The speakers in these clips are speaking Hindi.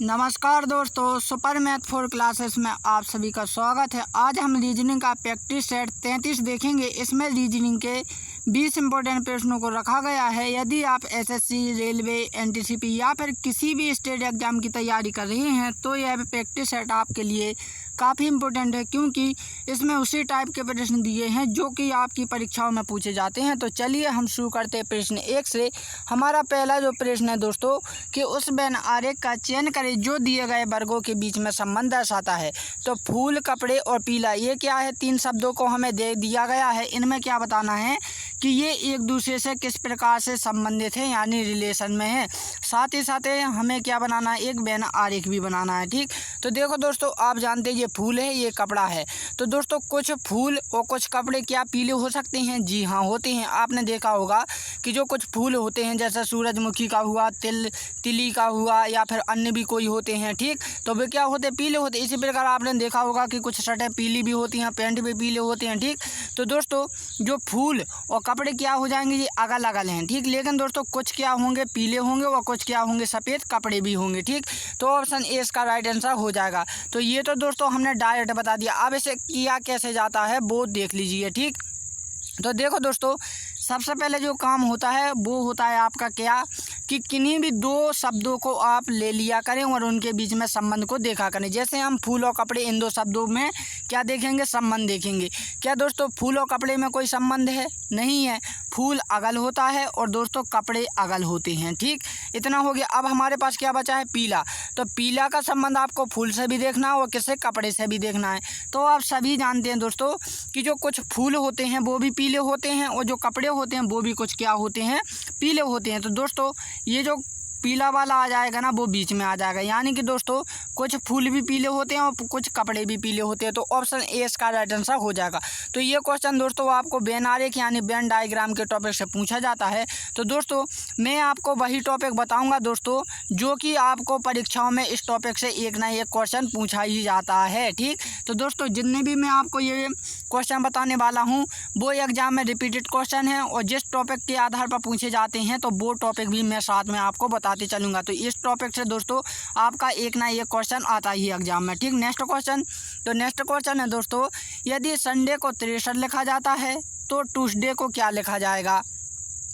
नमस्कार दोस्तों, सुपर मैथ 4 क्लासेस में आप सभी का स्वागत है। आज हम रीजनिंग का प्रैक्टिस सेट 33 देखेंगे। इसमें रीजनिंग के 20 इंपॉर्टेंट प्रश्नों को रखा गया है। यदि आप एसएससी, रेलवे, एनटीसीपी या फिर किसी भी स्टेट एग्जाम की तैयारी कर रहे हैं तो यह प्रैक्टिस सेट आपके लिए काफ़ी इम्पोर्टेंट है, क्योंकि इसमें उसी टाइप के प्रश्न दिए हैं जो कि आपकी परीक्षाओं में पूछे जाते हैं। तो चलिए हम शुरू करते हैं प्रश्न 1 से। हमारा पहला जो प्रश्न है दोस्तों कि उस वेन आरेख का चयन करें जो दिए गए वर्गों के बीच में संबंध दर्शाता है। तो फूल, कपड़े और पीला, ये क्या है? 3 शब्दों को हमें दे दिया गया है। इनमें क्या बताना है कि ये एक दूसरे से किस प्रकार से संबंधित है, यानी रिलेशन में है। साथ ही साथ हमें क्या बनाना है? एक वेन आरेख भी बनाना है। ठीक, तो देखो दोस्तों, आप जानते हैं ये फूल है, ये कपड़ा है। तो दोस्तों कुछ फूल और कुछ कपड़े क्या पीले हो सकते हैं? जी हाँ, होते हैं। आपने देखा होगा कि जो कुछ फूल होते हैं जैसे सूरजमुखी का हुआ, तिली का हुआ, या फिर अन्य भी कोई होते हैं। ठीक, तो वे क्या होते हैं? पीले होते हैं। इसी प्रकार आपने देखा होगा कि कुछ शर्टें पीली भी होती हैं, पैंट भी पीले होते हैं। ठीक, तो दोस्तों जो फूल और कपड़े क्या हो जाएंगे? ये अगल अगल हैं। ठीक, लेकिन दोस्तों कुछ क्या होंगे? पीले होंगे और कुछ क्या होंगे? सफ़ेद कपड़े भी होंगे। ठीक, तो ऑप्शन ए इसका राइट आंसर हो जाएगा। तो ये तो दोस्तों हमने डायरेक्ट बता दिया। अब इसे किया कैसे जाता है वो देख लीजिए। ठीक, तो देखो दोस्तों, सबसे पहले जो काम होता है वो होता है आपका क्या कि किन्हीं भी 2 शब्दों को आप ले लिया करें और उनके बीच में संबंध को देखा करें। जैसे हम फूल और कपड़े, इन 2 शब्दों में क्या देखेंगे? संबंध देखेंगे। क्या दोस्तों फूल और कपड़े में कोई संबंध है? नहीं है। फूल अगल होता है और दोस्तों कपड़े अगल होते हैं। ठीक, इतना हो गया। अब हमारे पास क्या बचा है? पीला। तो पीला का संबंध आपको फूल से भी देखना है और किससे? कपड़े से भी देखना है। तो आप सभी जानते हैं दोस्तों कि जो कुछ फूल होते हैं वो भी पीले होते हैं और जो कपड़े होते हैं वो भी कुछ क्या होते हैं? पीले होते हैं। तो दोस्तों ये जो पीला वाला आ जाएगा ना, वो बीच में आ जाएगा। यानी कि दोस्तों कुछ फूल भी पीले होते हैं और कुछ कपड़े भी पीले होते हैं। तो ऑप्शन ए इसका राइट आंसर हो जाएगा। तो ये क्वेश्चन दोस्तों आपको वेन आरेख यानी वेन डायग्राम के टॉपिक से पूछा जाता है। तो दोस्तों मैं आपको वही टॉपिक बताऊंगा दोस्तों जो कि आपको परीक्षाओं में इस टॉपिक से एक ना एक क्वेश्चन पूछा ही जाता है। ठीक, तो दोस्तों जितने भी मैं आपको ये क्वेश्चन बताने वाला हूँ वो एग्जाम में रिपीटेड क्वेश्चन है और जिस टॉपिक के आधार पर पूछे जाते हैं तो वो टॉपिक भी मैं साथ में आपको बताते चलूँगा। तो इस टॉपिक से दोस्तों आपका एक ना एक क्वेश्चन आता ही एग्जाम में। ठीक, नेक्स्ट क्वेश्चन। तो नेक्स्ट क्वेश्चन है दोस्तों, यदि संडे को 63 लिखा जाता है तो ट्यूसडे को क्या लिखा जाएगा?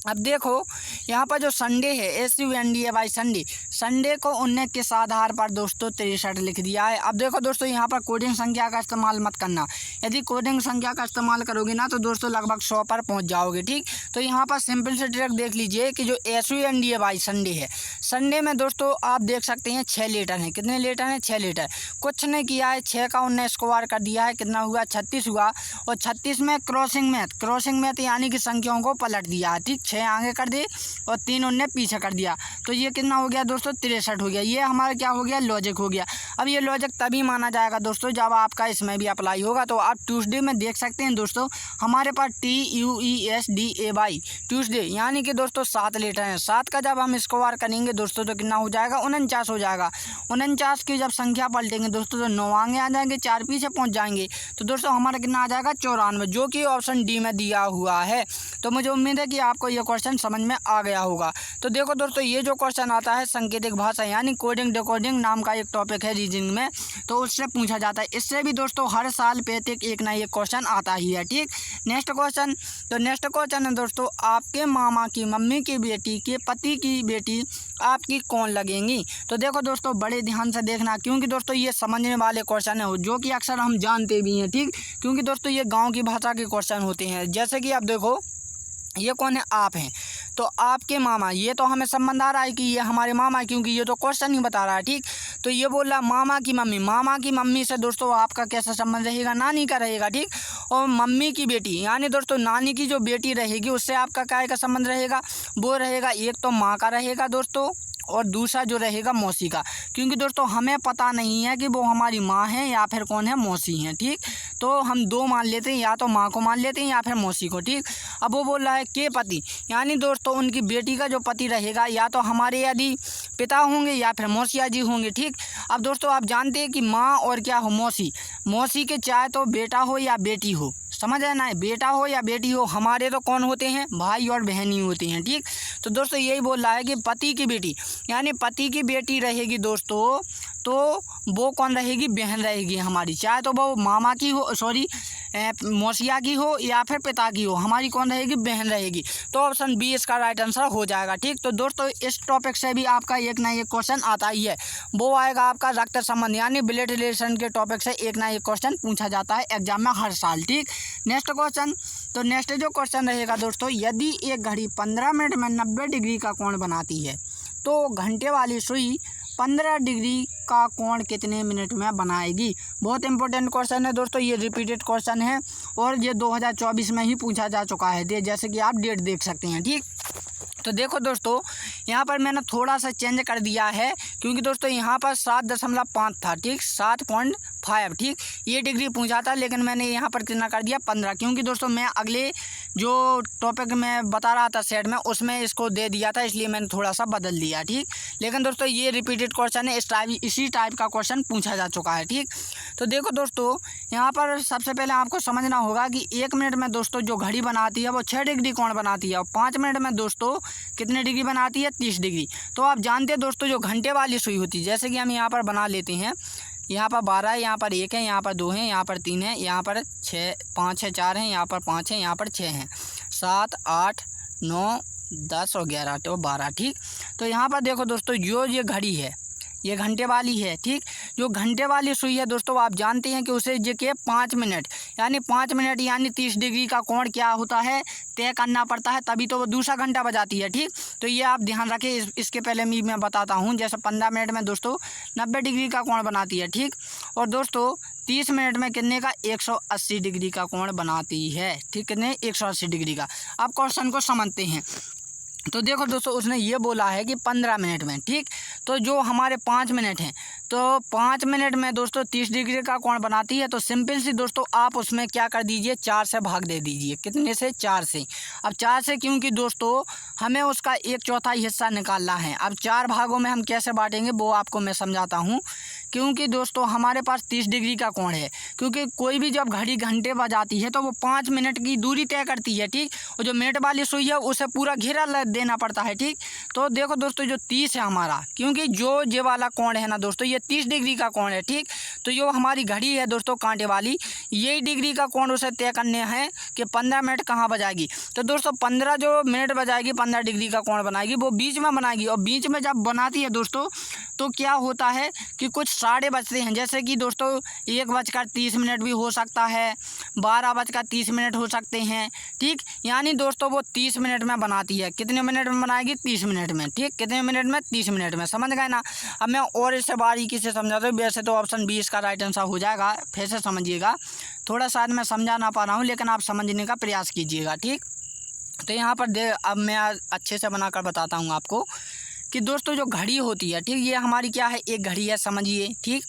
अब देखो यहाँ पर जो संडे है, SUNDAY संडे को उनने किस आधार पर दोस्तों 63 लिख दिया है। अब देखो दोस्तों यहाँ पर कोडिंग संख्या का इस्तेमाल मत करना। यदि कोडिंग संख्या का इस्तेमाल करोगे ना तो दोस्तों लगभग 100 पर पहुँच जाओगे। ठीक, तो यहाँ पर सिंपल से ट्रिक देख लीजिए कि जो SUNDAY संडे है, संडे में दोस्तों आप देख सकते हैं 6 लेटर हैं। कितने लेटर हैं? 6 लेटर। कुछ नहीं किया है, 6 का उनने स्क्वायर कर दिया है। कितना हुआ? 36 हुआ। और 36 में क्रॉसिंग मैथ यानी कि संख्याओं को पलट दिया है। ठीक, 6 आगे कर दिए और 3 उनने पीछे कर दिया। तो ये कितना हो गया दोस्तों? 63 हो गया। ये हमारा क्या हो गया? लॉजिक हो गया। अब ये लॉजिक तभी माना जाएगा दोस्तों जब आपका इसमें भी अप्लाई होगा। तो आप ट्यूसडे में देख सकते हैं दोस्तों हमारे पास TUESDAY ट्यूसडे यानी कि दोस्तों 7 लेटर हैं। 7 का जब हम स्क्वायर करेंगे दोस्तों तो कितना हो जाएगा? 49 हो जाएगा। 49 की जब संख्या पलटेंगे दोस्तों तो 9 आगे आ जाएंगे, 4 पीछे पहुंच जाएंगे। तो दोस्तों हमारा कितना आ जाएगा? 94, जो कि ऑप्शन डी में दिया हुआ है। तो मुझे उम्मीद है कि आपको ये क्वेश्चन समझ में आ गया होगा। तो देखो दोस्तों ये जो क्वेश्चन आता है सांकेतिक भाषा यानी कोडिंग डिकोडिंग नाम का एक टॉपिक है रीजनिंग में, तो उससे पूछा जाता है। इससे भी दोस्तों हर साल प्रत्येक एक ना एक क्वेश्चन आता ही है। ठीक, नेक्स्ट क्वेश्चन। तो नेक्स्ट क्वेश्चन है दोस्तों, आपके मामा की मम्मी की बेटी के पति की बेटी आपकी कौन लगेंगी? तो देखो दोस्तों बड़े ध्यान से देखना, क्योंकि दोस्तों ये समझने वाले क्वेश्चन है जो कि अक्सर हम जानते भी हैं। ठीक, क्योंकि दोस्तों ये गाँव की भाषा के क्वेश्चन होते हैं। जैसे कि आप देखो ये कौन है? आप हैं। तो आपके मामा, ये तो हमें संबंध आ रहा है कि ये हमारे मामा है, क्योंकि ये तो क्वेश्चन ही बता रहा है। ठीक, तो ये बोल रहा मामा की मम्मी। मामा की मम्मी से दोस्तों आपका कैसा संबंध रहेगा? नानी का रहेगा। ठीक, और मम्मी की बेटी यानी दोस्तों नानी की जो बेटी रहेगी उससे आपका क्या का संबंध रहेगा? वो रहेगा एक तो माँ का रहेगा दोस्तों और दूसरा जो रहेगा मौसी का, क्योंकि दोस्तों हमें पता नहीं है कि वो हमारी माँ है या फिर कौन है? मौसी हैं। ठीक, तो हम 2 मान लेते हैं, या तो माँ को मान लेते हैं या फिर मौसी को। ठीक, अब वो बोल रहा है के पति यानी दोस्तों उनकी बेटी का जो पति रहेगा या तो हमारे यदि पिता होंगे या फिर मौसिया जी होंगे। ठीक, अब दोस्तों आप जानते हैं कि माँ और क्या हो? मौसी के चाहे तो बेटा हो या बेटी हो, समझ है ना, बेटा हो या बेटी हो, हमारे तो कौन होते हैं, भाई और बहन ही होते हैं। ठीक, तो दोस्तों यही बोल रहा है कि पति की बेटी, यानी पति की बेटी रहेगी दोस्तों, तो वो कौन रहेगी, बहन रहेगी हमारी, चाहे तो वो मामा की हो, सॉरी मौसिया की हो या फिर पिता की हो, हमारी कौन रहेगी, बहन रहेगी। तो ऑप्शन बी इसका राइट आंसर हो जाएगा। ठीक, तो दोस्तों इस टॉपिक से भी आपका एक ना एक क्वेश्चन आता ही है, वो आएगा आपका रक्त संबंध यानी ब्लड रिलेशन के टॉपिक से एक ना एक क्वेश्चन पूछा जाता है एग्जाम में हर साल। ठीक, नेक्स्ट क्वेश्चन, तो नेक्स्ट जो क्वेश्चन रहेगा दोस्तों, यदि एक घड़ी 15 मिनट में 90 डिग्री का कोण बनाती है तो घंटे वाली सुई 15 डिग्री का कोण कितने मिनट में बनाएगी। बहुत इंपॉर्टेंट क्वेश्चन है दोस्तों, ये रिपीटेड क्वेश्चन है और ये 2024 में ही पूछा जा चुका है, जैसे कि आप डेट देख सकते हैं। ठीक, तो देखो दोस्तों यहाँ पर मैंने थोड़ा सा चेंज कर दिया है, क्योंकि दोस्तों यहाँ पर 7.5 था। ठीक, 7.5, ठीक, ये डिग्री पूछा था, लेकिन मैंने यहाँ पर कितना कर दिया, 15, क्योंकि दोस्तों मैं अगले जो टॉपिक में बता रहा था सेट में, उसमें इसको दे दिया था, इसलिए मैंने थोड़ा सा बदल दिया। ठीक, लेकिन दोस्तों ये रिपीटेड क्वेश्चन है, इसी टाइप का क्वेश्चन पूछा जा चुका है। ठीक, तो देखो दोस्तों यहाँ पर सबसे पहले आपको समझना होगा कि 1 मिनट में दोस्तों जो घड़ी बनाती है वो 6 डिग्री कोण बनाती है, और 5 मिनट में दोस्तों कितने डिग्री बनाती है, 30 डिग्री। तो आप जानते हैं दोस्तों जो घंटे वाली सुई होती है, जैसे कि हम यहाँ पर बना लेते हैं, यहाँ पर 12 है, यहाँ पर 1 है, यहाँ पर 2 है, यहाँ पर 3 है, यहाँ पर 5 है, 4 है, यहाँ पर 5 है, यहाँ पर 6 है, 7 8 9 10 और 11 तो 12। ठीक, तो यहाँ पर देखो दोस्तों जो ये घड़ी है ये घंटे वाली है। ठीक, जो घंटे वाली सुई है दोस्तों आप जानते हैं कि उसे जो कि 5 मिनट यानी 5 मिनट यानी 30 डिग्री का कोण क्या होता है, तय करना पड़ता है, तभी तो वो दूसरा घंटा बजाती है। ठीक, तो ये आप ध्यान रखें, इसके पहले मैं बताता हूँ, जैसे 15 मिनट में दोस्तों 90 डिग्री का कोण बनाती है। ठीक, और दोस्तों 30 मिनट में कितने का, 180 डिग्री का कोण बनाती है। ठीक, कितने, 180 डिग्री का। अब क्वेश्चन को समझते हैं, तो देखो दोस्तों उसने ये बोला है कि 15 मिनट में। ठीक, तो जो हमारे 5 मिनट हैं, तो 5 मिनट में दोस्तों 30 डिग्री का कोण बनाती है, तो सिंपल सी दोस्तों आप उसमें क्या कर दीजिए, 4 से भाग दे दीजिए। कितने से, 4 से। अब 4 से क्योंकि दोस्तों हमें उसका 1/4 हिस्सा निकालना है। अब 4 भागों में हम कैसे बांटेंगे वो आपको मैं समझाता हूँ, क्योंकि दोस्तों हमारे पास 30 डिग्री का कोण है, क्योंकि कोई भी जब घड़ी घंटे बजाती है तो वो 5 मिनट की दूरी तय करती है। ठीक, और जो मिनट वाली सुई है उसे पूरा घेरा देना पड़ता है। ठीक, तो देखो दोस्तों जो 30 है हमारा, क्योंकि जो ये वाला कोण है ना दोस्तों ये 30 डिग्री का कोण है। ठीक, तो जो हमारी घड़ी है दोस्तों कांटे वाली, यही डिग्री का कोण उसे तय करने हैं कि 15 मिनट कहाँ बजाएगी। तो दोस्तों 15 जो मिनट बजाएगी 15 डिग्री का कोण बनाएगी, वो बीच में बनाएगी, और बीच में जब बनाती है दोस्तों तो क्या होता है कि कुछ साढ़े बजते हैं, जैसे कि दोस्तों 1:30 भी हो सकता है, 12:30 हो सकते हैं। ठीक, यानी दोस्तों वो 30 मिनट में बनाती है। कितने मिनट में बनाएगी, 30 मिनट में। ठीक, कितने मिनट में, 30 मिनट में। समझ गए ना। अब मैं और इससे बारीकी से समझाता हूँ, वैसे तो ऑप्शन बी इसका राइट आंसर हो जाएगा, फिर से समझिएगा, थोड़ा शायद मैं समझा ना पा रहा हूँ, लेकिन आप समझने का प्रयास कीजिएगा। ठीक, तो यहाँ पर अब मैं अच्छे से बनाकर बताता हूँ आपको कि दोस्तों जो घड़ी होती है, ठीक, ये हमारी क्या है, एक घड़ी है, समझिए। ठीक,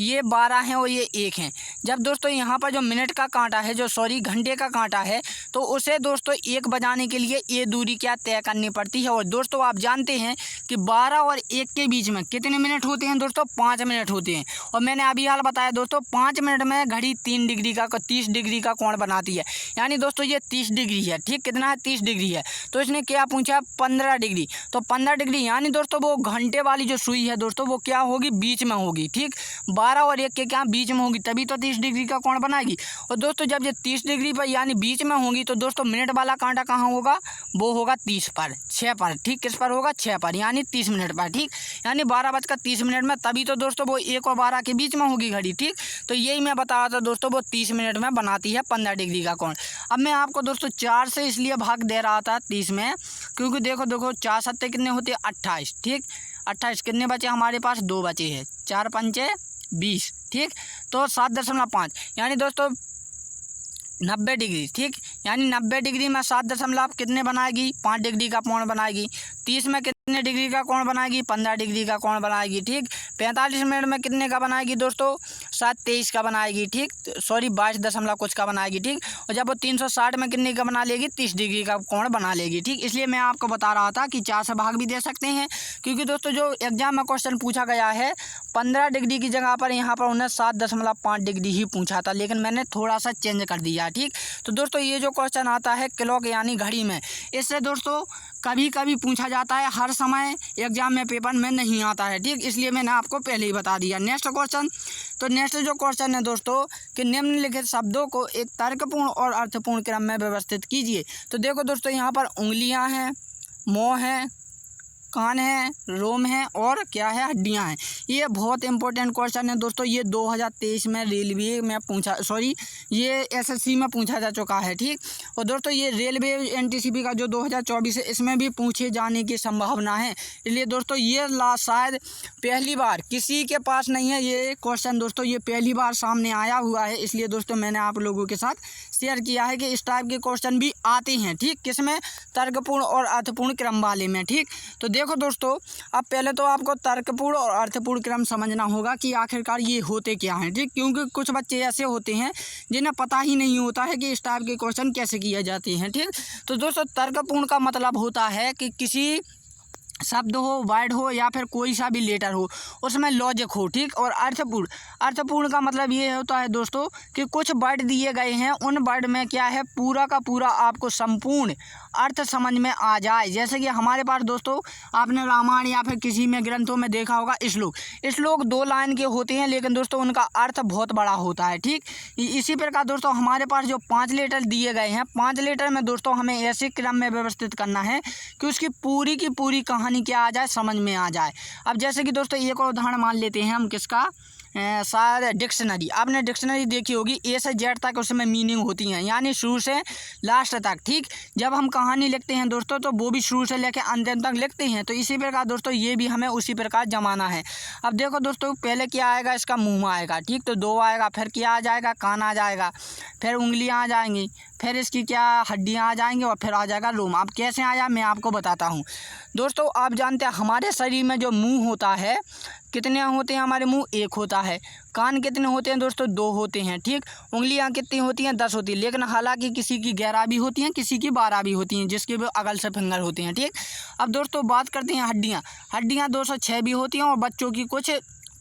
ये 12 हैं और ये 1 हैं। जब दोस्तों यहाँ पर जो मिनट का कांटा है, जो सॉरी घंटे का कांटा है, तो उसे दोस्तों 1 बजाने के लिए ये दूरी क्या तय करनी पड़ती है। और दोस्तों आप जानते हैं कि 12 और 1 के बीच में कितने मिनट होते हैं दोस्तों, 5 मिनट होते हैं। और मैंने अभी हाल बताया दोस्तों 5 मिनट में घड़ी 3 डिग्री का 30 डिग्री का कोण बनाती है, यानी दोस्तों ये 30 डिग्री है। ठीक, कितना है, 30 डिग्री है। तो इसने क्या पूछा, 15 डिग्री। तो 15 डिग्री यानी दोस्तों वो घंटे वाली जो सुई है दोस्तों वो क्या होगी, बीच में होगी। ठीक, 12 और 1 के क्या बीच में होगी, तभी तो 30 डिग्री का कोण बनाएगी। और दोस्तों जब ये 30 डिग्री पर यानी बीच में होगी, तो दोस्तों मिनट वाला कांटा कहाँ होगा, वो होगा 30 पर, 6 पर। ठीक, किस पर होगा, 6 पर, यानी 30 मिनट पर। ठीक, यानी 12:30 में, तभी तो दोस्तों वो 1 और 12 के बीच में होगी घड़ी। ठीक, तो यही मैं बता रहा था दोस्तों, वो 30 मिनट में बनाती है 15 डिग्री का कोण। अब मैं आपको दोस्तों 4 से इसलिए भाग दे रहा था 30 में, क्योंकि देखो 4 सत्ते कितने होते हैं, 28। ठीक, 28 कितने बचे हमारे पास, 2 बचे हैं, 4 पंचे 20। ठीक, तो 7.5 यानी दोस्तों 90 डिग्री। ठीक, यानी 90 डिग्री में 7 कितने बनाएगी, 5 डिग्री का कोण बनाएगी। 30 में कितने डिग्री का कोण बनाएगी, 15 डिग्री का कोण बनाएगी। ठीक, 45 मिनट में कितने का बनाएगी दोस्तों, 7:23 का बनाएगी। ठीक, सॉरी 22 दशमलव कुछ का बनाएगी। ठीक, और जब वो 360 में कितने का बना लेगी, 30 डिग्री का कोण बना लेगी। ठीक, इसलिए मैं आपको बता रहा था कि 4 से भाग भी दे सकते हैं, क्योंकि दोस्तों जो एग्जाम में क्वेश्चन पूछा गया है 15 डिग्री की जगह पर यहाँ पर उन्हें 7.5 डिग्री ही पूछा था, लेकिन मैंने थोड़ा सा चेंज कर दिया। ठीक, तो दोस्तों ये जो क्वेश्चन आता है क्लॉक यानी घड़ी में, इससे दोस्तों कभी कभी पूछा जाता है, हर समय एग्जाम में पेपर में नहीं आता है। ठीक, इसलिए मैंने आपको पहले ही बता दिया। नेक्स्ट क्वेश्चन, तो नेक्स्ट जो क्वेश्चन है दोस्तों कि निम्नलिखित शब्दों को एक तर्कपूर्ण और अर्थपूर्ण क्रम में व्यवस्थित कीजिए। तो देखो दोस्तों यहाँ पर उंगलियाँ हैं, मुँह है, कान है, रोम है और क्या है, हड्डियां हैं। ये बहुत इंपॉर्टेंट क्वेश्चन है दोस्तों। ये 2023 में रेलवे में पूछा, सॉरी ये एसएससी में पूछा जा चुका है। ठीक, और दोस्तों ये रेलवे एनटीसीबी का जो 2024 है इसमें भी पूछे जाने की संभावना है। इसलिए दोस्तों ये शायद पहली बार किसी के पास नहीं है ये क्वेश्चन दोस्तों, ये पहली बार सामने आया हुआ है। इसलिए दोस्तों मैंने आप लोगों के साथ शेयर किया है कि इस टाइप के क्वेश्चन भी आते हैं। ठीक, किसमें, तर्कपूर्ण और अर्थपूर्ण क्रम वाले में। ठीक, तो देखो दोस्तों अब पहले तो आपको तर्कपूर्ण और अर्थपूर्ण क्रम समझना होगा कि आखिरकार ये होते क्या हैं। ठीक, क्योंकि कुछ बच्चे ऐसे होते हैं जिन्हें पता ही नहीं होता है कि इस टाइप के क्वेश्चन कैसे किए जाते हैं। ठीक, तो दोस्तों तर्कपूर्ण का मतलब होता है कि किसी शब्द हो, वर्ड हो या फिर कोई सा भी लेटर हो, उसमें लॉजिक हो। ठीक, और अर्थपूर्ण, अर्थपूर्ण का मतलब ये होता है दोस्तों कि कुछ वर्ड दिए गए हैं, उन वर्ड में क्या है, पूरा का पूरा आपको संपूर्ण अर्थ समझ में आ जाए। जैसे कि हमारे पास दोस्तों आपने रामायण या फिर किसी में ग्रंथों में देखा होगा श्लोक 2 लाइन के होते हैं, लेकिन दोस्तों उनका अर्थ बहुत बड़ा होता है। ठीक, इसी प्रकार दोस्तों हमारे पास जो 5 लेटर दिए गए हैं, 5 लेटर में दोस्तों हमें ऐसे क्रम में व्यवस्थित करना है कि उसकी पूरी की पूरी कहानी क्या आ जाए, समझ में आ जाए। अब जैसे कि दोस्तों एक और उदाहरण मान लेते हैं हम, किसका, शायद डिक्शनरी। आपने डिक्शनरी देखी होगी, ए से जेड तक उसमें मीनिंग होती हैं, यानी शुरू से लास्ट तक। ठीक, जब हम कहानी लिखते हैं दोस्तों तो वो भी शुरू से लेकर अंतिम तक लिखते हैं। तो इसी प्रकार दोस्तों ये भी हमें उसी प्रकार जमाना है। अब देखो दोस्तों पहले क्या आएगा, इसका मुँह आएगा। ठीक, तो 2 आएगा, फिर क्या आ जाएगा, कान आ जाएगा, फिर उंगलियाँ आ जाएंगी, फिर इसकी क्या, हड्डियाँ आ जाएंगी और फिर आ जाएगा रोम। अब कैसे आया मैं आपको बताता हूँ दोस्तों। आप जानते हैं हमारे शरीर में जो मुंह होता है, कितने होते हैं हमारे मुंह, 1 होता है। कान कितने होते हैं दोस्तों, 2 होते हैं। ठीक, उंगलियां कितनी होती हैं, 10 होती हैं। लेकिन हालांकि किसी की 11 भी होती हैं, किसी की 12 भी होती हैं, जिसके भी अगल से फिंगर होते हैं। ठीक, अब दोस्तों बात करते हैं हड्डियां 206 भी होती हैं और बच्चों की कुछ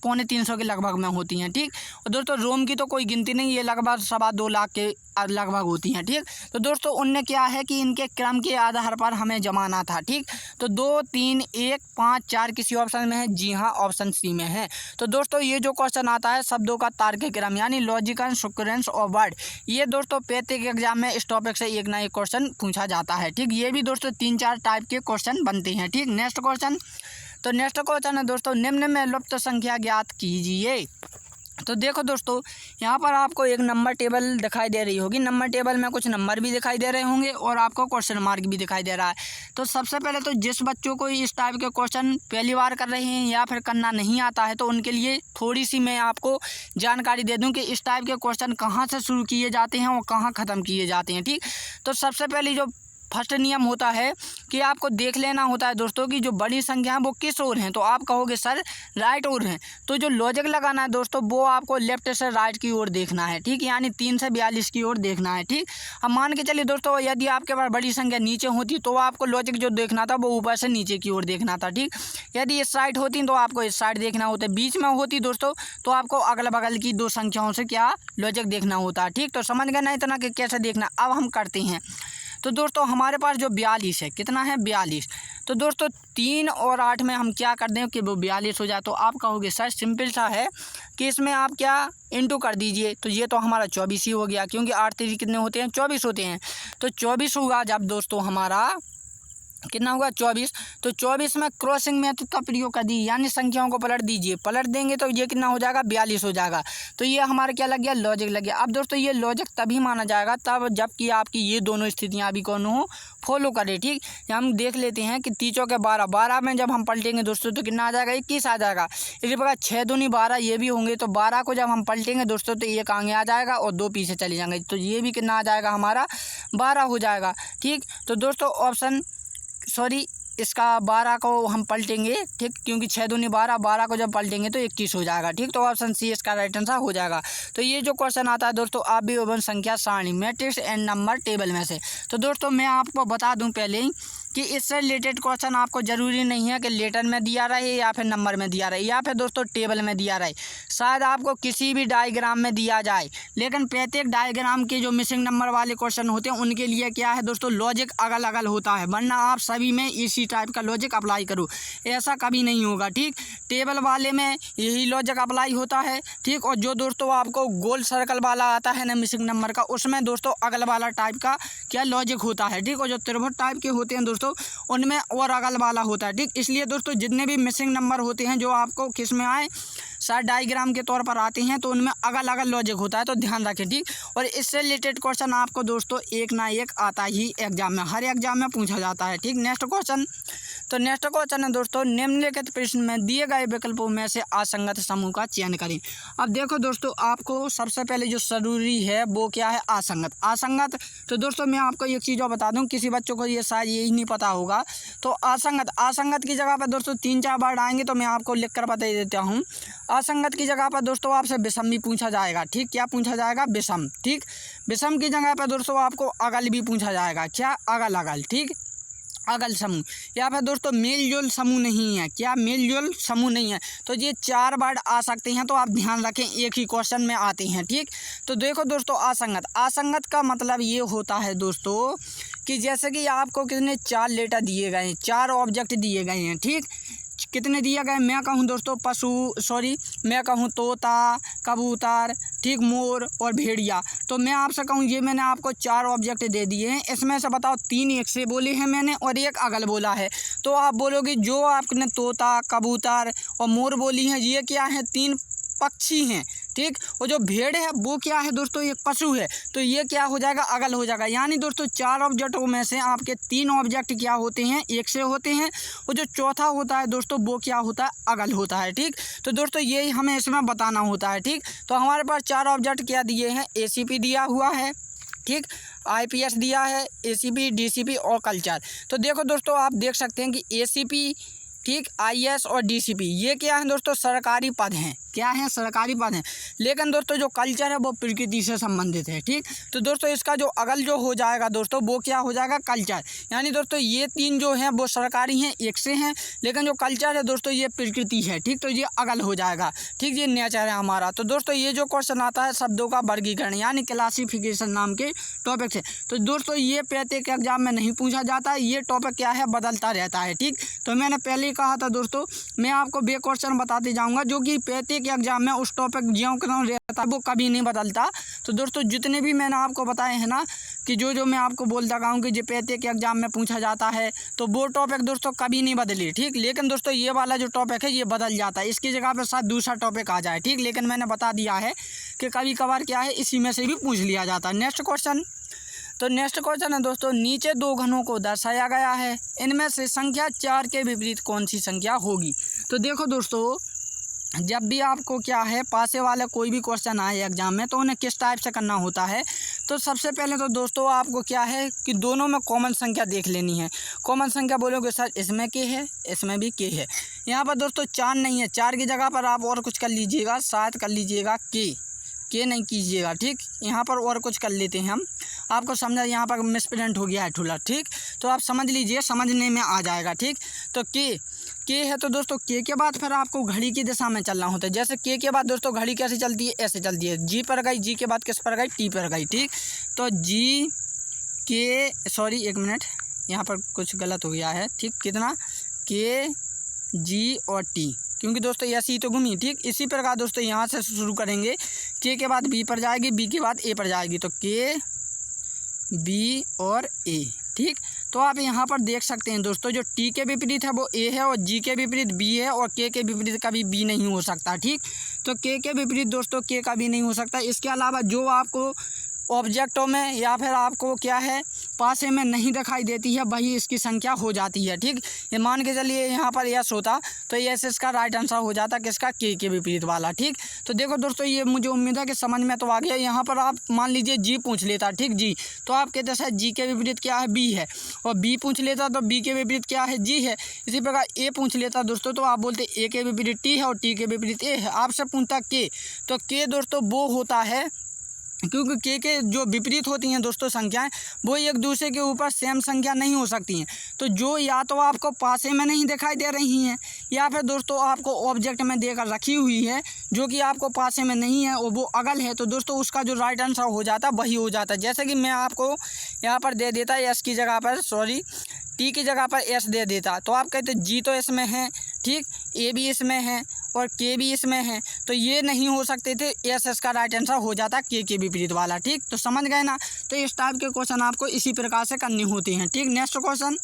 250 के लगभग में होती हैं। ठीक, और दोस्तों रोम की तो कोई गिनती नहीं, ये लगभग 2.25 लाख के लगभग होती हैं। ठीक, तो दोस्तों उनने क्या है कि इनके क्रम के आधार पर हमें जमाना था। ठीक, तो 2, 3, 1, 5, 4 किसी ऑप्शन में है, जी हाँ ऑप्शन सी में है। तो दोस्तों ये जो क्वेश्चन आता है शब्दों का तार्किक क्रम यानी लॉजिकल सीक्वेंस ऑफ वर्ड, ये दोस्तों प्रत्येक एग्जाम में इस टॉपिक से एक ना एक क्वेश्चन पूछा जाता है। ठीक, ये भी दोस्तों 3-4 टाइप के क्वेश्चन बनते हैं। ठीक, नेक्स्ट क्वेश्चन, तो नेक्स्ट क्वेश्चन है दोस्तों निम्न में लुप्त संख्या ज्ञात कीजिए। तो देखो दोस्तों यहाँ पर आपको एक नंबर टेबल दिखाई दे रही होगी, नंबर टेबल में कुछ नंबर भी दिखाई दे रहे होंगे और आपको क्वेश्चन मार्क भी दिखाई दे रहा है। तो सबसे पहले तो जिस बच्चों को इस टाइप के क्वेश्चन पहली बार कर रहे हैं या फिर करना नहीं आता है, तो उनके लिए थोड़ी सी मैं आपको जानकारी दे दूँ कि इस टाइप के क्वेश्चन कहाँ से शुरू किए जाते हैं और कहाँ ख़त्म किए जाते हैं। ठीक, तो सबसे पहले जो फर्स्ट नियम होता है कि आपको देख लेना होता है दोस्तों कि जो बड़ी संख्या है वो किस ओर हैं। तो आप कहोगे सर राइट ओर हैं, तो जो लॉजिक लगाना है दोस्तों वो आपको लेफ्ट से राइट की ओर देखना है। ठीक, यानी 3 से 42 की ओर देखना है। ठीक, अब मान के चलिए दोस्तों यदि आपके पास बड़ी संख्या नीचे होती तो आपको लॉजिक जो देखना था वो ऊपर से नीचे की ओर देखना था। ठीक, यदि इस साइड होती तो आपको इस साइड देखना होता है, बीच में होती दोस्तों तो आपको अगल बगल की 2 संख्याओं से क्या लॉजिक देखना होता है। ठीक, तो समझ गए ना इतना कि कैसे देखना। अब हम करते हैं। तो दोस्तों हमारे पास जो 42 है, कितना है 42, तो दोस्तों 3 और 8 में हम क्या कर दें कि वो 42 हो जाए। तो आप कहोगे सर सिंपल सा है कि इसमें आप क्या इंटू कर दीजिए, तो ये तो हमारा 24 ही हो गया, क्योंकि 8 3 कितने होते हैं 24 होते हैं। तो 24 होगा जब दोस्तों हमारा कितना होगा 24, तो 24 में क्रॉसिंग मेथड का प्रयोग कर दीजिए, यानी संख्याओं को पलट दीजिए, पलट देंगे तो ये कितना हो जाएगा 42 हो जाएगा। तो ये हमारा क्या लग गया लॉजिक लग गया। अब दोस्तों ये लॉजिक तभी माना जाएगा तब जबकि आपकी ये दोनों स्थितियाँ अभी कौन हो फॉलो करें। ठीक, हम देख लेते हैं कि 3 चौके 12, 12 में जब हम पलटेंगे दोस्तों तो कितना आ जाएगा 21 आ जाएगा। इसी प्रकार 6 दूनी 12 ये भी होंगे, तो 12 को जब हम पलटेंगे दोस्तों तो 1 आगे आ जाएगा और 2 पीछे चले जाएंगे, तो ये भी कितना आ जाएगा हमारा 12 हो जाएगा। ठीक, तो दोस्तों इसका 12 को हम पलटेंगे, ठीक, क्योंकि 6 दूनी 12, 12 को जब पलटेंगे तो 21 हो जाएगा, ठीक। तो ऑप्शन सी इसका राइट आंसर हो जाएगा। तो ये जो क्वेश्चन आता है दोस्तों अभिव्यंजक संख्या सारणी मैट्रिक्स एंड नंबर टेबल में से। तो दोस्तों मैं आपको बता दूं पहले ही कि इससे रिलेटेड क्वेश्चन आपको ज़रूरी नहीं है कि लेटर में दिया रहे या फिर नंबर में दिया रहे या फिर दोस्तों टेबल में दिया रहे, शायद आपको किसी भी डायग्राम में दिया जाए, लेकिन प्रत्येक डायग्राम के जो मिसिंग नंबर वाले क्वेश्चन होते हैं उनके लिए क्या है दोस्तों लॉजिक अलग अलग होता है, वरना आप सभी में इसी टाइप का लॉजिक अप्लाई करो, ऐसा कभी नहीं होगा, ठीक। टेबल वाले में यही लॉजिक अप्लाई होता है, ठीक। और जो दोस्तों आपको गोल सर्कल वाला आता है ना मिसिंग नंबर का, उसमें दोस्तों अगल वाला टाइप का क्या लॉजिक होता है, ठीक। और जो त्रिभुज टाइप के होते हैं दोस्तों उनमें और अगल वाला होता है, ठीक। इसलिए दोस्तों जितने भी मिसिंग नंबर होते हैं जो आपको किस में आए शायद डायग्राम के तौर पर आते हैं तो उनमें अगल अलग लॉजिक होता है, तो ध्यान रखें, ठीक। और इससे रिलेटेड क्वेश्चन आपको दोस्तों एक ना एक आता ही एग्जाम में, हर एग्जाम में पूछा जाता है, ठीक। नेक्स्ट क्वेश्चन, तो नेक्स्ट क्वेश्चन है दोस्तों निम्नलिखित प्रश्न में दिए गए विकल्पों में से असंगत समूह का चयन करें। अब देखो दोस्तों आपको सबसे पहले जो जरूरी है वो क्या है असंगत। असंगत तो दोस्तों मैं आपको एक चीज़ और बता दूं, किसी बच्चों को ये शायद यही नहीं पता होगा, तो असंगत की जगह पर दोस्तों 3-4 वर्ड आएंगे तो मैं आपको लिख कर बता देता हूँ। असंगत की जगह पर दोस्तों आपसे विषम भी पूछा जाएगा, ठीक। क्या पूछा जाएगा? विषम, ठीक। विषम की जगह पर दोस्तों आपको अगल भी पूछा जाएगा, क्या? अगल अगल, ठीक, अगल समूह। या फिर दोस्तों मेल जोल समूह नहीं है, क्या? मेल जोल समूह नहीं है। तो ये 4 वर्ड आ सकते हैं, तो आप ध्यान रखें एक ही क्वेश्चन में आते हैं, ठीक। तो देखो दोस्तों असंगत का मतलब ये होता है दोस्तों कि जैसे कि आपको कितने 4 लेटर दिए गए हैं, 4 ऑब्जेक्ट दिए गए हैं, ठीक। कितने दिया गए? मैं कहूँ दोस्तों मैं कहूँ तोता, कबूतर, ठीक, मोर और भेड़िया। तो मैं आपसे कहूँ ये मैंने आपको 4 ऑब्जेक्ट दे दिए हैं, इसमें से बताओ 3 एक से बोले हैं मैंने और 1 अगल बोला है। तो आप बोलोगे जो आपने तोता, कबूतर और मोर बोली हैं ये क्या है? 3 पक्षी हैं, ठीक। और जो भेड़ है वो क्या है दोस्तों? एक पशु है। तो ये क्या हो जाएगा? अगल हो जाएगा। यानी दोस्तों 4 ऑब्जेक्टों में से आपके 3 ऑब्जेक्ट क्या होते हैं? एक से होते हैं, और जो चौथा होता है दोस्तों वो क्या होता है? अगल होता है, ठीक। तो दोस्तों यही हमें इसमें बताना होता है, ठीक। तो हमारे पास 4 ऑब्जेक्ट क्या दिए हैं? ACP दिया हुआ है, ठीक, IPS दिया है, ACP, DCP और कल्चर। तो देखो दोस्तों आप देख सकते हैं कि ACP, ठीक, IS और DCP ये क्या है दोस्तों? सरकारी पद हैं। क्या है? सरकारी पद हैं। लेकिन दोस्तों जो कल्चर है वो प्रकृति से संबंधित है, ठीक। तो दोस्तों इसका जो अगल जो हो जाएगा दोस्तों वो क्या हो जाएगा? कल्चर। यानी दोस्तों ये 3 जो हैं वो सरकारी हैं, एक से हैं, लेकिन जो कल्चर है दोस्तों ये प्रकृति है, ठीक। तो ये अगल हो जाएगा, ठीक, ये नेचर है हमारा। तो दोस्तों ये जो क्वेश्चन आता है शब्दों का वर्गीकरण यानी क्लासिफिकेशन नाम के टॉपिक से, तो दोस्तों ये प्रत्येक एग्जाम में नहीं पूछा जाता है, ये टॉपिक क्या है? बदलता रहता है, ठीक। तो मैंने पहले ही कहा था दोस्तों मैं आपको वे क्वेश्चन बताते जाऊँगा जो कि प्रत्येक एग्जाम में उस टॉपिक ज्यों क्यों रहता है वो कभी नहीं बदलता। तो दोस्तों जितने भी मैंने आपको बताए हैं ना कि जो मैं आपको बोलता हूँ कि जो प्रत्येक एग्जाम में पूछा जाता है तो वो टॉपिक दोस्तों कभी नहीं बदली, ठीक। लेकिन दोस्तों ये वाला जो टॉपिक है ये बदल जाता है, इसकी जगह पर शायद दूसरा टॉपिक आ जाए, ठीक। लेकिन मैंने बता दिया है कि कभी कभार क्या है इसी में से भी पूछ लिया जाता है। नेक्स्ट क्वेश्चन, तो नेक्स्ट क्वेश्चन है दोस्तों नीचे 2 घनों को दर्शाया गया है, इनमें से संख्या 4 के विपरीत कौन सी संख्या होगी? तो देखो दोस्तों जब भी आपको क्या है पासे वाले कोई भी क्वेश्चन आए एग्जाम में तो उन्हें किस टाइप से करना होता है? तो सबसे पहले तो दोस्तों आपको क्या है कि दोनों में कॉमन संख्या देख लेनी है। कॉमन संख्या बोलोगे सर इसमें के है, इसमें भी के है। यहाँ पर दोस्तों 4 नहीं है, 4 की जगह पर आप और कुछ कर लीजिएगा, शायद कर लीजिएगा के नहीं कीजिएगा, ठीक। यहाँ पर और कुछ कर लेते हैं हम, आपको समझा यहाँ पर मिसप्रिंट हो गया है थोड़ा, ठीक। तो आप समझ लीजिए, समझने में आ जाएगा, ठीक। तो के है तो दोस्तों के बाद फिर आपको घड़ी की दिशा में चलना होता है। जैसे के बाद दोस्तों घड़ी कैसे चलती है? ऐसे चलती है, जी पर गई, जी के बाद किस पर गई? टी पर गई, ठीक। तो जी के सॉरी एक मिनट यहाँ पर कुछ गलत हो गया है, ठीक। कितना? के, जी और टी, क्योंकि दोस्तों ऐसी तो घूमी, ठीक। इसी प्रकार दोस्तों यहाँ से शुरू करेंगे, के बाद बी पर जाएगी, बी के बाद ए पर जाएगी, तो के, बी और ए, ठीक। तो आप यहाँ पर देख सकते हैं दोस्तों जो टी के विपरीत है वो ए है और जी के विपरीत बी है और के विपरीत कभी बी नहीं हो सकता, ठीक। तो के विपरीत दोस्तों के कभी नहीं हो सकता। इसके अलावा जो आपको ऑब्जेक्टों में या फिर आपको क्या है पासे में नहीं दिखाई देती है वही इसकी संख्या हो जाती है। ठीक, ये मान के चलिए यहाँ पर यस होता तो यस इसका राइट आंसर हो जाता किसका, के विपरीत वाला। ठीक, तो देखो दोस्तों ये मुझे उम्मीद है कि समझ में तो आ गया। यहाँ पर आप मान लीजिए जी पूछ लेता, ठीक, जी, तो आप कहते शायद जी के विपरीत क्या है, बी है, और बी पूछ लेता तो बी के विपरीत क्या है, जी है। इसी प्रकार ए पूछ लेता दोस्तों तो आप बोलते ए के विपरीत टी है और टी के विपरीत ए है। आपसे पूछता के, तो के दोस्तों वो होता है, क्योंकि के जो विपरीत होती हैं दोस्तों संख्याएं वो एक दूसरे के ऊपर सेम संख्या नहीं हो सकती हैं। तो जो या तो आपको पासे में नहीं दिखाई दे रही हैं या फिर दोस्तों आपको ऑब्जेक्ट में देकर रखी हुई है जो कि आपको पासे में नहीं है और वो अगल है, तो दोस्तों उसका जो राइट आंसर हो जाता वही हो जाता। जैसे कि मैं आपको यहाँ पर दे देता एस की जगह पर, सॉरी टी की जगह पर एस दे देता, तो आप कहते जी तो इसमें है, ठीक, ए भी इसमें है और के भी इसमें है, तो ये नहीं हो सकते थे, एस इसका राइट आंसर हो जाता के विपरीत वाला। ठीक, तो समझ गए ना। तो इस टाइप के क्वेश्चन आपको इसी प्रकार से करनी होती हैं। ठीक, नेक्स्ट क्वेश्चन।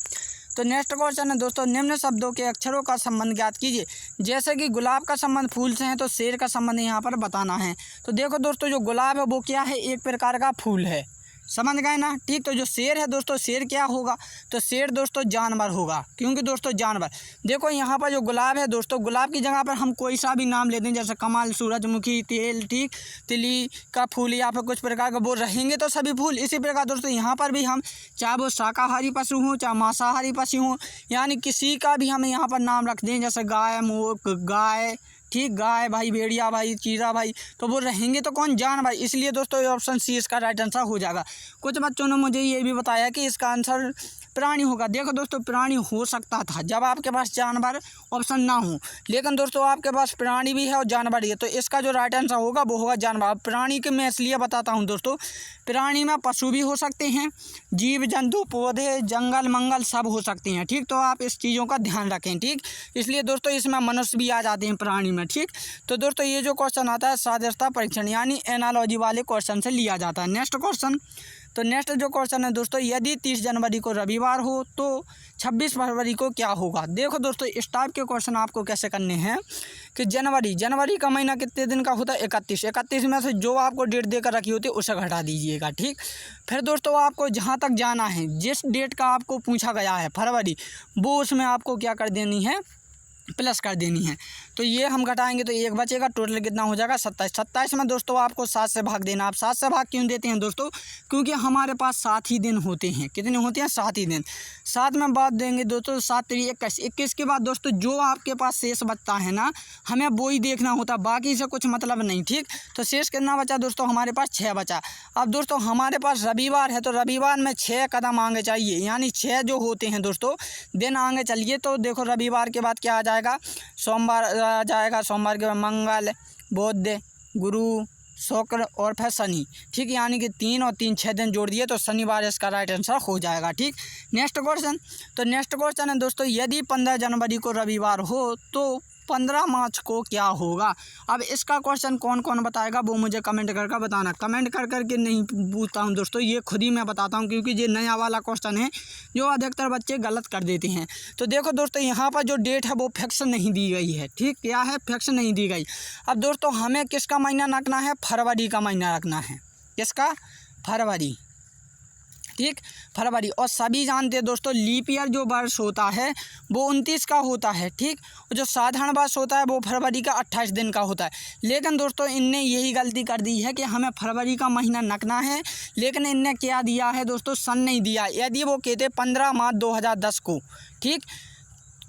तो नेक्स्ट क्वेश्चन है दोस्तों, निम्न शब्दों के अक्षरों का संबंध ज्ञात कीजिए। जैसे कि गुलाब का संबंध फूल से है तो शेर का संबंध यहाँ पर बताना है। तो देखो दोस्तों जो गुलाब है वो क्या है, एक प्रकार का फूल है, समझ गए ना। ठीक, तो जो शेर है दोस्तों, शेर क्या होगा, तो शेर दोस्तों जानवर होगा, क्योंकि दोस्तों जानवर, देखो यहाँ पर जो गुलाब है दोस्तों, गुलाब की जगह पर हम कोई सा भी नाम लेते हैं, जैसे कमल, सूरजमुखी, तेल, ठीक, तिली का फूल या फिर कुछ प्रकार का वो रहेंगे तो सभी फूल। इसी प्रकार दोस्तों यहाँ पर भी हम चाहे वो शाकाहारी पशु हों चाहे मांसाहारी पशु हों, यानी किसी का भी हमें यहाँ पर नाम रख दें, जैसे गाय, मोर, गाय, ठीक, गाय भाई, भेड़िया भाई, चीरा भाई, तो वो रहेंगे तो कौन, जानवर। इसलिए दोस्तों ये ऑप्शन सी इसका राइट आंसर हो जाएगा। कुछ बच्चों ने मुझे ये भी बताया कि इसका आंसर प्राणी होगा। देखो दोस्तों प्राणी हो सकता था जब आपके पास जानवर ऑप्शन ना हो, लेकिन दोस्तों आपके पास प्राणी भी है और जानवर भी है, तो इसका जो राइट आंसर होगा वो होगा जानवर। प्राणी के मैं इसलिए बताता हूँ दोस्तों, प्राणी में पशु भी हो सकते हैं, जीव जंतु, पौधे, जंगल मंगल सब हो सकते हैं। ठीक, तो आप इस चीज़ों का ध्यान रखें। ठीक, इसलिए दोस्तों इसमें मनुष्य भी आ जाते हैं प्राणी में। ठीक, तो दोस्तों ये जो क्वेश्चन आता है सादृश्यता परीक्षण यानी एनालॉजी वाले क्वेश्चन से लिया जाता है। Next question. तो नेक्स्ट जो क्वेश्चन है दोस्तों, यदि 30 जनवरी को रविवार हो तो 26 फरवरी को क्या होगा। देखो दोस्तों इस टाइप के क्वेश्चन आपको कैसे करने हैं कि जनवरी का महीना कितने दिन का होता है, 31 में से जो आपको डेट देकर रखी होती है उसे घटा दीजिएगा। ठीक, फिर दोस्तों आपको जहाँ तक जाना है, जिस डेट का आपको पूछा गया है फरवरी, वो उसमें आपको क्या कर देनी है, प्लस कर देनी है। तो ये हम घटाएंगे तो एक बचेगा, टोटल कितना हो जाएगा 27 में दोस्तों आपको 7 से भाग देना। आप 7 से भाग क्यों देते हैं दोस्तों, क्योंकि हमारे पास 7 ही दिन होते हैं। कितने होते हैं, 7 ही दिन। 7 में बात देंगे दोस्तों, 7 3 21 के बाद दोस्तों जो आपके पास शेष बचता है ना, हमें वो ही देखना होता, बाकी से कुछ मतलब नहीं। ठीक, तो शेष कितना बचा दोस्तों, हमारे पास 6 बचा। अब दोस्तों हमारे पास रविवार है तो रविवार में 6 कदम आगे चाहिए, यानी 6 जो होते हैं दोस्तों दिन आगे चलिए। तो देखो रविवार के बाद क्या आ जाएगा, सोमवार आ जाएगा, सोमवार के बाद मंगल, बुध, गुरु, शुक्र और फिर शनि। ठीक, यानी कि 3 और 3 6 दिन जोड़ दिए तो शनिवार इसका राइट आंसर हो जाएगा। ठीक, नेक्स्ट क्वेश्चन। तो नेक्स्ट क्वेश्चन है दोस्तों, यदि 15 जनवरी को रविवार हो तो 15 मार्च को क्या होगा। अब इसका क्वेश्चन कौन कौन बताएगा वो मुझे कमेंट करके बताना। कमेंट कर करके नहीं पूछता हूँ दोस्तों, ये खुद ही मैं बताता हूँ, क्योंकि ये नया वाला क्वेश्चन है जो अधिकतर बच्चे गलत कर देते हैं। तो देखो दोस्तों यहाँ पर जो डेट है वो फिक्स नहीं दी गई है। ठीक, क्या है, फिक्स नहीं दी गई। अब दोस्तों हमें किसका महीना रखना है, फरवरी का महीना रखना है। किसका, फरवरी। ठीक, फरवरी। और सभी जानते हैं दोस्तों लीप ईयर जो वर्ष होता है वो 29 का होता है। ठीक, और जो साधारण वर्ष होता है वो फरवरी का 28 दिन का होता है। लेकिन दोस्तों इनने यही गलती कर दी है कि हमें फरवरी का महीना नकना है, लेकिन इनने क्या दिया है दोस्तों, सन नहीं दिया। यदि वो कहते 15 मार्च 2010 को, ठीक,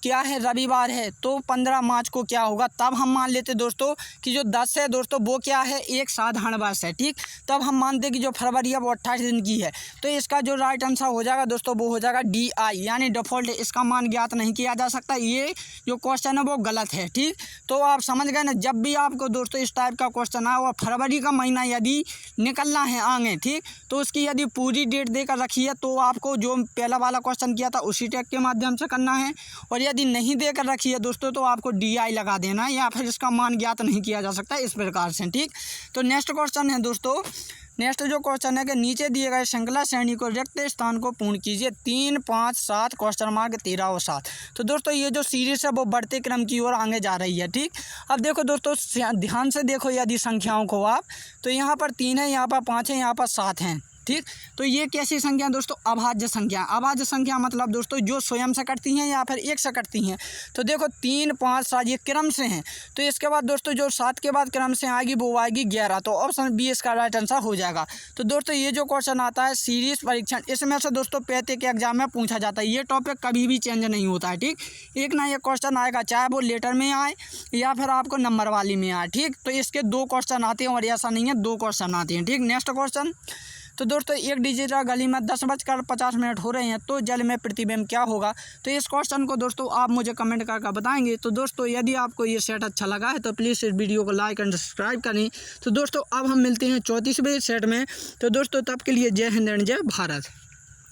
क्या है, रविवार है, तो 15 मार्च को क्या होगा, तब हम मान लेते दोस्तों कि जो 10 है दोस्तों वो क्या है, एक साधारण वर्ष है। ठीक, तब हम मानते कि जो फरवरी है वो 28 दिन की है। तो इसका जो राइट आंसर हो जाएगा दोस्तों वो हो जाएगा DI, यानी डिफ़ॉल्ट। इसका मान ज्ञात नहीं किया जा सकता। ये जो क्वेश्चन है वो गलत है। ठीक, तो आप समझ गए ना। जब भी आपको दोस्तों इस टाइप का क्वेश्चन आए और फरवरी का महीना यदि निकलना है आगे, ठीक, तो उसकी यदि पूरी डेट देकर रखी है तो आपको जो पहला वाला क्वेश्चन किया था उसी टैग के माध्यम से करना है, और यदि नहीं देकर रखी है दोस्तों तो आपको DI लगा देना है, या फिर इसका मान ज्ञात नहीं किया जा सकता इस प्रकार से। ठीक, तो नेक्स्ट क्वेश्चन है दोस्तों, नेक्स्ट जो क्वेश्चन है कि नीचे दिए गए श्रृंखला श्रेणी को रिक्त स्थान को पूर्ण कीजिए। 3 5 7 क्वेश्चन मार्क 13 और 7। तो दोस्तों ये जो सीरीज है वो बढ़ते क्रम की ओर आगे जा रही है। ठीक, अब देखो दोस्तों ध्यान से देखो यदि संख्याओं को आप, तो यहाँ पर 3 है, यहाँ पर 5 है, यहाँ पर 7 हैं। ठीक। तो ये कैसी संख्या दोस्तों, अभाज्य संख्या। अभाज्य संख्या मतलब दोस्तों जो स्वयं से कटती हैं या फिर एक से कटती हैं। तो देखो 3, 5, 7 ये क्रम से हैं। तो इसके बाद दोस्तों जो 7 के बाद क्रम से आएगी वो आएगी 11। तो ऑप्शन बी इसका राइट आंसर हो जाएगा। तो दोस्तों ये जो क्वेश्चन आता है सीरीज परीक्षण, इसमें से दोस्तों पैते के एग्जाम में पूछा जाता है। ये टॉपिक कभी भी चेंज नहीं होता है। ठीक, एक ना एक क्वेश्चन आएगा, चाहे वो लेटर में आए या फिर आपको नंबर वाली में आए। ठीक, तो इसके 2 क्वेश्चन आते हैं और ऐसा नहीं है 2 क्वेश्चन आते हैं। ठीक, नेक्स्ट क्वेश्चन। तो दोस्तों एक डिजिटल घड़ी में 10:50 हो रहे हैं, तो जल में प्रतिबिंब क्या होगा। तो इस क्वेश्चन को दोस्तों आप मुझे कमेंट करके बताएंगे। तो दोस्तों यदि आपको ये सेट अच्छा लगा है तो प्लीज़ इस वीडियो को लाइक एंड सब्सक्राइब करें। तो दोस्तों अब हम मिलते हैं 34वें सेट में। तो दोस्तों तब के लिए जय हिंद एंड जय भारत।